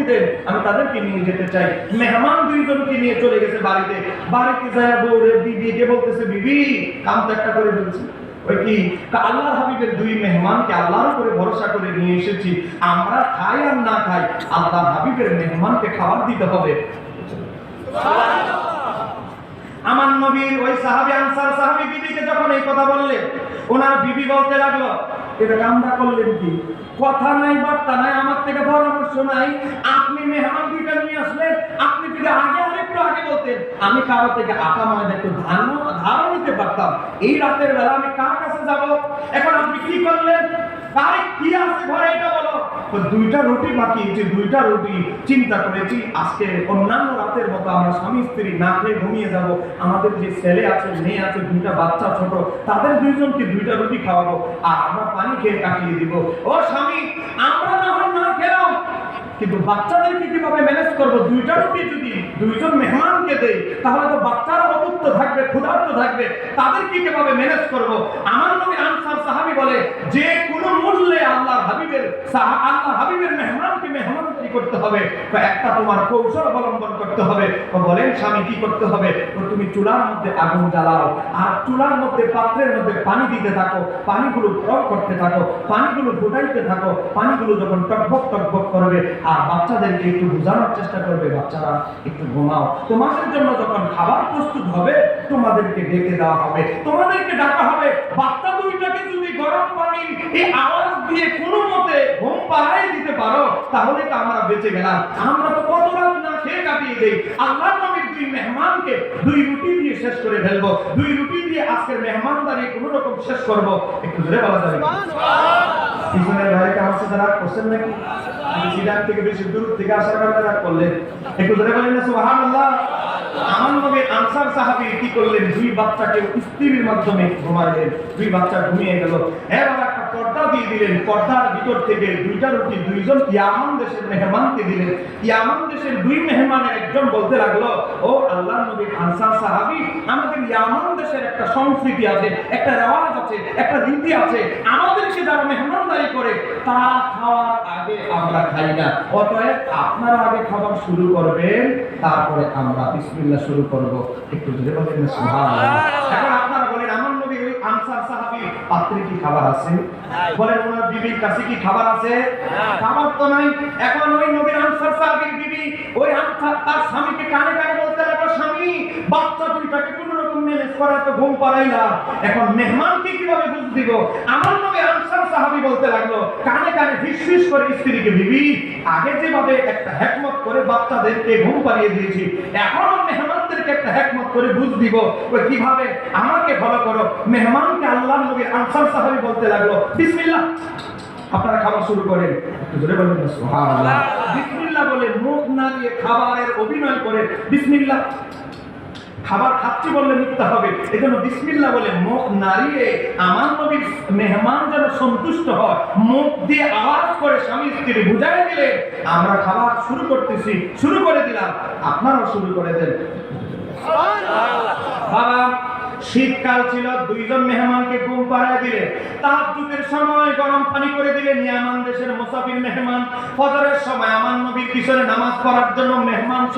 দেন, আমি তাদেরকে নিয়ে যেতে চাই। মেহমান দুইজনকে নিয়ে চলে গেছে বাড়িতে। বাড়িতে যায় বউরে বিবিকে বলতেছে, বিবি কাম তো একটা করে ফেলছি। ওই কি আল্লাহর হাবিবের দুই মেহমানকে আল্লাহর উপরে ভরসা করে নিয়ে এসেছি, আমরা খাই আর না খাই আল্লাহর হাবিবের মেহমানকে খাবার দিতে হবে। আমার নবীর ওই সাহাবী আনসার সাহাবী বিবিকে যখন এই কথা বললেন, ওনার বিবি বলতে লাগলো, এটা কামটা করলেন কি? কথা নাই, বার্তা নাই, আমার থেকে পরামর্শ নাই, আপনি মেহমান দুইটা নিয়ে আসলেন, আপনি যদি আগে আরেকটু আগে বলতেন আমি কারো থেকে আটা ময়দা একটু ধারও নিতে পারতাম। এই রাতের বেলা আমি কার কাছে যাব? এখন আপনি কি করলেন? কারে কি আছে ঘরে এটা বলো। তো দুইটা রুটি বাকি, যে দুইটা রুটি চিন্তা করেছি আজকে অন্যান্য রাতের মতো আমরা স্বামী স্ত্রী না খেয়ে ঘুমিয়ে যাব, আমাদের যে ছেলে আছে মেয়ে আছে দুইটা বাচ্চা ছোট, তাদের দুইজনকে দুইটা রুটি খাওয়াবো আর আমরা পানি খেয়ে কাটিয়ে দিব। ও স্বামী, আমরা না হয় না খেলাম, কিন্তু বাচ্চাদেরকে কিভাবে ম্যানেজ করবো? দুইটা রুটি যদি দুইজন মেহমানকে দেই তাহলে তো বাচ্চারা অভুক্ত থাকবে, ক্ষুধার্ত থাকবে, তাদেরকে কিভাবে ম্যানেজ করবো? আমার নবী আনসার সাহাবী বলে, যে কোনো মূল্যে আল্লাহর হাবিবের মেহমানকে মেহমানদারি করতে হবে, তো একটা তোমার কৌশল অবলম্বন করতে হবে। তো বলেন স্বামী কি করতে হবে? তো তুমি চুলার মধ্যে আগুন জ্বালাও আর চুলার মধ্যে পাত্রের মধ্যে পানি দিতে থাকো, পানিগুলো গরম করতে থাকো, পানিগুলো ফুটাইতে থাকো, পানিগুলো যখন টকবক টকবক করবে আর বাচ্চাদেরকে একটু বোঝানোর চেষ্টা করবে, বাচ্চারা একটু ঘুমাও, তোমাদের জন্য যখন খাবার প্রস্তুত হবে তোমাদেরকে ডেকে দেওয়া হবে, তোমাদেরকে ডাকা হবে। বাচ্চা দুইটাকে যদি গরম পানির এই আওয়াজ দিয়ে কোনো মতে ঘুম পাড়াই দিতে পারো তাহলে তো আমরা বেঁচে গেলাম। আমরা তো কত রাত না খেয়ে কাটিয়ে দেই। আল্লাহর নবীর দুই মেহমানকে দুই রুটি দিয়ে শেষ করে ফেলবো, দুই রুটি দিয়ে আজকের মেহমানদারি কোনো রকম শেষ করব। একটু জোরে বলা যাবে? পিছনের ভাইকে আমার সাথে রাগ করছেন নাকি? সিডান থেকে বেশি দূর থেকে আসার কারণে রাগ করলেন? একটু জোরে বলেন না সুবহানাল্লাহ। আমার নবী আনসার সাহাবী কি করলেন? দুই বাচ্চাকে স্ত্রীর মাধ্যমে ঘুমালেন, দুই বাচ্চা ঘুমিয়ে গেল। এবার একটা পর্দা দিয়ে দিলেন, পর্দার ভিতর থেকে দুইটা রুটি দুইজন ইয়ামান দেশের মেহমানকে দিলেন। ইয়ামান দেশের দুই মেহমানের একজন বলতে লাগলো, ও আল্লাহর নবী আনসার সাহাবী, আমাদের ইয়ামান দেশের একটা সংস্কৃতি আছে, একটা রেওয়াজ আছে, একটা রীতি আছে, আমাদেরকে যারা মেহমানদারি করে তারা খাওয়ার আগে আমরা খাই না, অতএব আপনারা আগে খাবার শুরু করবেন, তারপরে আমরা বিসমিল্লাহ শুরু করব। একটু জোরে বলেন না সুবহানাল্লাহ। এখন আপনারা বলেন, আমার নবী ওই আনসার সাহাবী পাত্রে কি খাবার আছে? বলেন ওনার বিবির কাছে কি খাবার আছে? খাবার তো নাই। এখন ওই নবীর আনসার সাহাবীর বিবি ওই আনসার তার স্বামীকে কানে কানে বলতে লাগলো, স্বামী বাচ্চা দুইটাকে কোন রকম ম্যানেজ করা তো ঘুম পাড়াইলা, এখন মেহমানকে কিভাবে বুঝ দিব? আমার নবী আনসার সাহাবী বলতে লাগলো কানে কানে ফিসফিস করে স্ত্রীকে, বিবি আগে যেভাবে একটা হিকমত করে বাচ্চাদেরকে ঘুম পাড়িয়ে দিয়েছি, এখন মেহমানদেরকে একটা হিকমত করে বুঝ দিব কিভাবে, আমাকে ফলো করো। মেহমানকে আল্লাহর নবী আনসার সাহাবী বলতে লাগলো, বিসমিল্লাহ, আপনারা খাবার শুরু করেন। একটু জোরে বলেন না সুবহানাল্লাহ। বিসমিল্লাহ বলে মুখ নাড়িয়ে খাবারের অভিনয় করে বিসমিল্লাহ, খাবার খাচ্ছি বললে মিথ্যা হবে, এজন্য বিসমিল্লাহ বলে মুখ নাড়িয়ে আমার নবীর মেহমান যেন সন্তুষ্ট হয়, মুখ দিয়ে আওয়াজ করে স্বামী স্ত্রী বুঝাই দিলে আমরা খাবার শুরু করতেছি, শুরু করে দিলাম, আপনারাও শুরু করে দেন। বাবা শীতকাল ছিল, দুইজন মেহমানকে ঘুম পাড়ায় দিলে, তাহাজ্জুদের সময় গরম পানি করে দিলেন ইয়ামান দেশের মুসাফির মেহমান, ফজরের সময় আমার নবীর পিছনে নামাজ পড়ার জন্য মেহমান